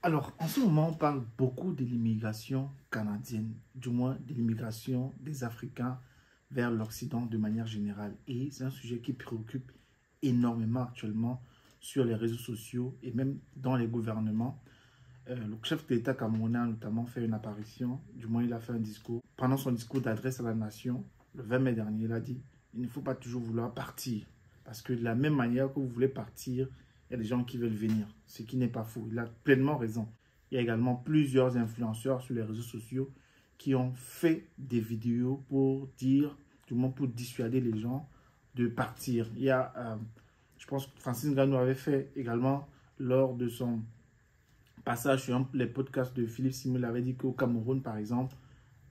Alors, en ce moment, on parle beaucoup de l'immigration canadienne, du moins de l'immigration des Africains vers l'Occident de manière générale. Et c'est un sujet qui préoccupe énormément actuellement sur les réseaux sociaux et même dans les gouvernements. Le chef de l'État camerounais a notamment fait une apparition, du moins il a fait un discours. Pendant son discours d'adresse à la nation, le 20 mai dernier, il a dit « Il ne faut pas toujours vouloir partir, parce que de la même manière que vous voulez partir, il y a des gens qui veulent venir, ce qui n'est pas faux. » Il a pleinement raison. Il y a également plusieurs influenceurs sur les réseaux sociaux qui ont fait des vidéos pour dire, du moins pour dissuader les gens de partir. Il y a, je pense que Francis Ngannou avait fait également lors de son passage sur les podcasts de Philippe Simon, il avait dit qu'au Cameroun, par exemple,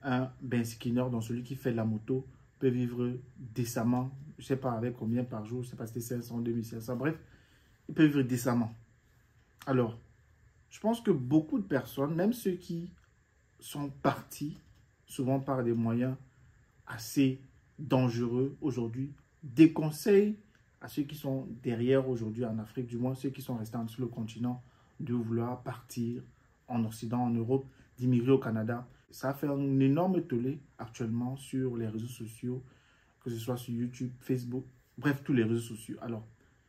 un Ben Skinner, dans celui qui fait de la moto, peut vivre décemment, je ne sais pas avec combien par jour, je ne sais pas si c'était 500, 2500, bref, il peut vivre décemment. Alors, je pense que beaucoup de personnes, même ceux qui sont partis, souvent par des moyens assez dangereux aujourd'hui, déconseillent à ceux qui sont derrière aujourd'hui en Afrique, du moins ceux qui sont restés sur le continent, de vouloir partir en Occident, en Europe, d'immigrer au Canada. Ça fait un énorme tollé actuellement sur les réseaux sociaux, que ce soit sur YouTube, Facebook, bref, tous les réseaux sociaux. Alors,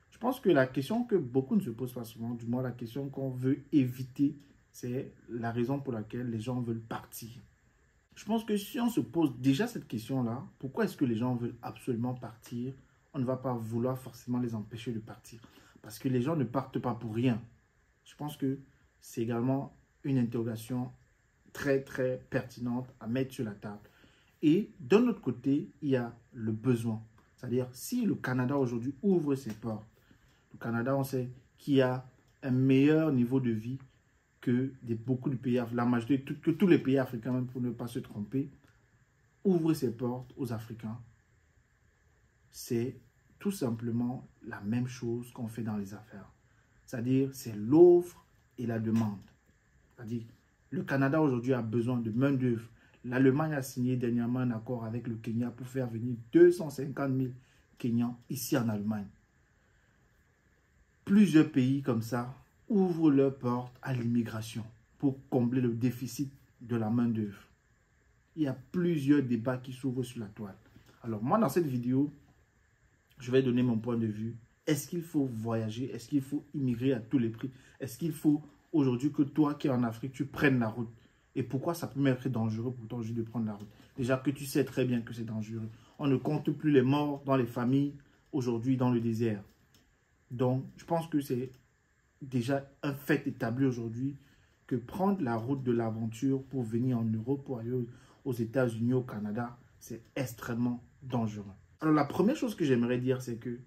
je pense que la question que beaucoup ne se posent pas souvent, du moins la question qu'on veut éviter, c'est la raison pour laquelle les gens veulent partir. Je pense que si on se pose déjà cette question-là, pourquoi est-ce que les gens veulent absolument partir? On ne va pas vouloir forcément les empêcher de partir. Parce que les gens ne partent pas pour rien. Je pense que c'est également une interrogation très, très pertinente à mettre sur la table. Et d'un autre côté, il y a le besoin. C'est-à-dire, si le Canada aujourd'hui ouvre ses portes, le Canada, on sait qu'il y a un meilleur niveau de vie que beaucoup de pays, la majorité, que tous les pays africains, même pour ne pas se tromper, ouvrent ses portes aux Africains. C'est tout simplement la même chose qu'on fait dans les affaires. C'est-à-dire, c'est l'offre et la demande. C'est-à-dire, le Canada aujourd'hui a besoin de main-d'œuvre. L'Allemagne a signé dernièrement un accord avec le Kenya pour faire venir 250 000 Kenyans ici en Allemagne. Plusieurs pays comme ça ouvrent leurs portes à l'immigration pour combler le déficit de la main-d'œuvre. Il y a plusieurs débats qui s'ouvrent sur la toile. Alors moi, dans cette vidéo, je vais donner mon point de vue. Est-ce qu'il faut voyager? Est-ce qu'il faut immigrer à tous les prix? Est-ce qu'il faut aujourd'hui que toi qui es en Afrique, tu prennes la route? Et pourquoi ça peut même être dangereux pour toi aujourd'hui de prendre la route? Déjà que tu sais très bien que c'est dangereux. On ne compte plus les morts dans les familles aujourd'hui dans le désert. Donc, je pense que c'est déjà un fait établi aujourd'hui que prendre la route de l'aventure pour venir en Europe, pour aller aux États-Unis, au Canada, c'est extrêmement dangereux. Alors, la première chose que j'aimerais dire, c'est que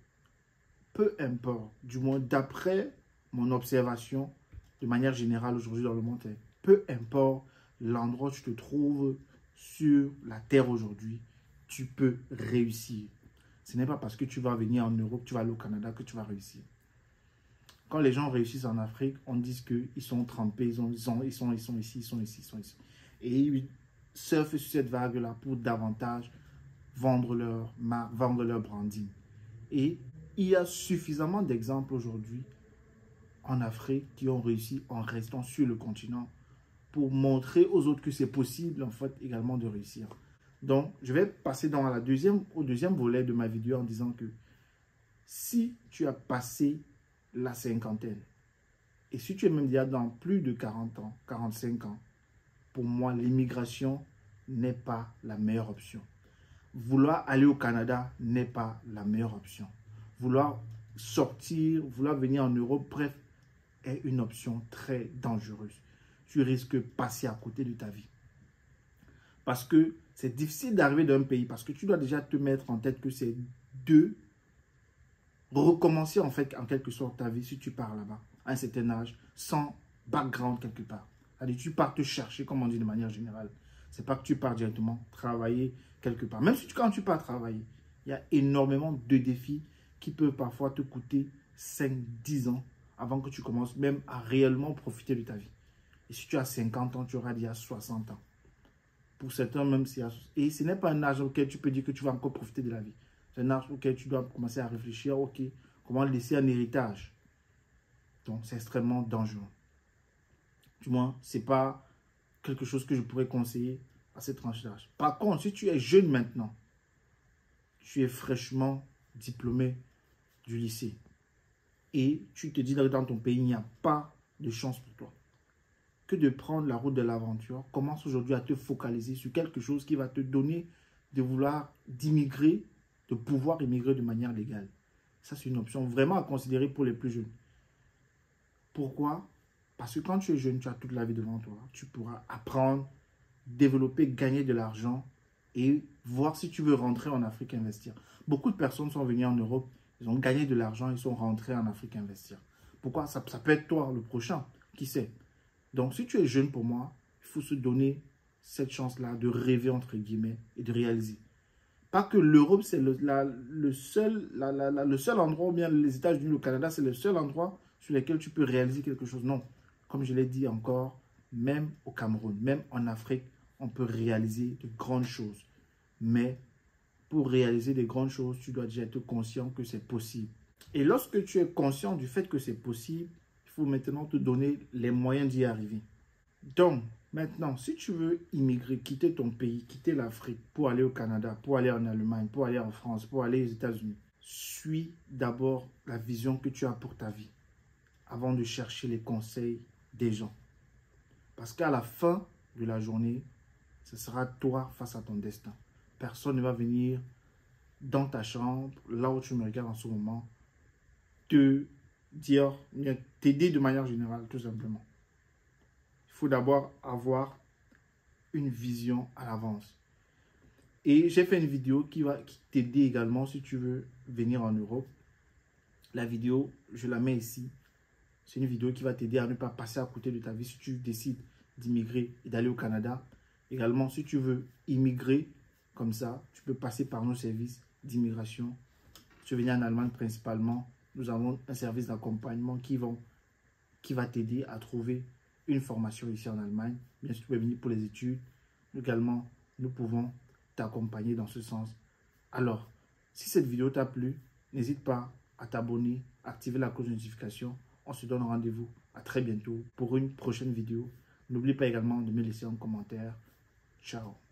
peu importe, du moins d'après mon observation, de manière générale aujourd'hui dans le monde, peu importe l'endroit où tu te trouves sur la terre aujourd'hui, tu peux réussir. Ce n'est pas parce que tu vas venir en Europe, tu vas aller au Canada que tu vas réussir. Quand les gens réussissent en Afrique, on dit qu'ils sont trempés, ils sont ici, ils sont ici. Et ils surfent sur cette vague-là pour davantage vendre leur marque, vendre leur branding. Et il y a suffisamment d'exemples aujourd'hui en Afrique qui ont réussi en restant sur le continent pour montrer aux autres que c'est possible en fait également de réussir. Donc, je vais passer au deuxième volet de ma vidéo en disant que si tu as passé la cinquantaine et si tu es même déjà dans plus de 40 ans, 45 ans, pour moi, l'immigration n'est pas la meilleure option. Vouloir aller au Canada n'est pas la meilleure option. Vouloir sortir, vouloir venir en Europe, bref, est une option très dangereuse. Tu risques de passer à côté de ta vie. Parce que c'est difficile d'arriver dans un pays, parce que tu dois déjà te mettre en tête que c'est de recommencer en fait en quelque sorte ta vie si tu pars là-bas à un certain âge, sans background quelque part. C'est-à-dire tu pars te chercher, comme on dit de manière générale. C'est pas que tu pars directement travailler quelque part. Même si quand tu pars travailler, il y a énormément de défis qui peuvent parfois te coûter 5-10 ans avant que tu commences même à réellement profiter de ta vie. Et si tu as 50 ans, tu auras déjà 60 ans. Pour certains, même si... Et ce n'est pas un âge auquel tu peux dire que tu vas encore profiter de la vie. C'est un âge auquel tu dois commencer à réfléchir, ok, comment laisser un héritage. Donc, c'est extrêmement dangereux. Du moins, ce n'est pas quelque chose que je pourrais conseiller à cette tranche d'âge. Par contre, si tu es jeune maintenant, tu es fraîchement diplômé du lycée et tu te dis que dans ton pays, il n'y a pas de chance pour toi, que de prendre la route de l'aventure, commence aujourd'hui à te focaliser sur quelque chose qui va te donner de vouloir d'immigrer, de pouvoir immigrer de manière légale. Ça, c'est une option vraiment à considérer pour les plus jeunes. Pourquoi? Parce que quand tu es jeune, tu as toute la vie devant toi. Tu pourras apprendre, développer, gagner de l'argent et voir si tu veux rentrer en Afrique investir. Beaucoup de personnes sont venues en Europe, ils ont gagné de l'argent, ils sont rentrés en Afrique investir. Pourquoi? Ça peut être toi le prochain, qui sait? Donc, si tu es jeune pour moi, il faut se donner cette chance-là de rêver, entre guillemets, et de réaliser. Pas que l'Europe, c'est le seul endroit, ou bien les États-Unis, le Canada, c'est le seul endroit sur lequel tu peux réaliser quelque chose. Non, comme je l'ai dit encore, même au Cameroun, même en Afrique, on peut réaliser de grandes choses. Mais pour réaliser des grandes choses, tu dois déjà être conscient que c'est possible. Et lorsque tu es conscient du fait que c'est possible, il faut maintenant te donner les moyens d'y arriver. Donc, maintenant, si tu veux immigrer, quitter ton pays, quitter l'Afrique pour aller au Canada, pour aller en Allemagne, pour aller en France, pour aller aux États-Unis, suis d'abord la vision que tu as pour ta vie avant de chercher les conseils des gens. Parce qu'à la fin de la journée, ce sera toi face à ton destin. Personne ne va venir dans ta chambre, là où tu me regardes en ce moment, te dire, t'aider de manière générale, tout simplement. Il faut d'abord avoir une vision à l'avance. Et j'ai fait une vidéo qui va t'aider également si tu veux venir en Europe. La vidéo, je la mets ici. C'est une vidéo qui va t'aider à ne pas passer à côté de ta vie si tu décides d'immigrer et d'aller au Canada. Également, si tu veux immigrer comme ça, tu peux passer par nos services d'immigration. Tu veux venir en Allemagne principalement. Nous avons un service d'accompagnement qui va t'aider à trouver une formation ici en Allemagne. Bien sûr, tu peux venir pour les études. Également, nous pouvons t'accompagner dans ce sens. Alors, si cette vidéo t'a plu, n'hésite pas à t'abonner, activer la cloche de notification. On se donne rendez-vous à très bientôt pour une prochaine vidéo. N'oublie pas également de me laisser un commentaire. Ciao.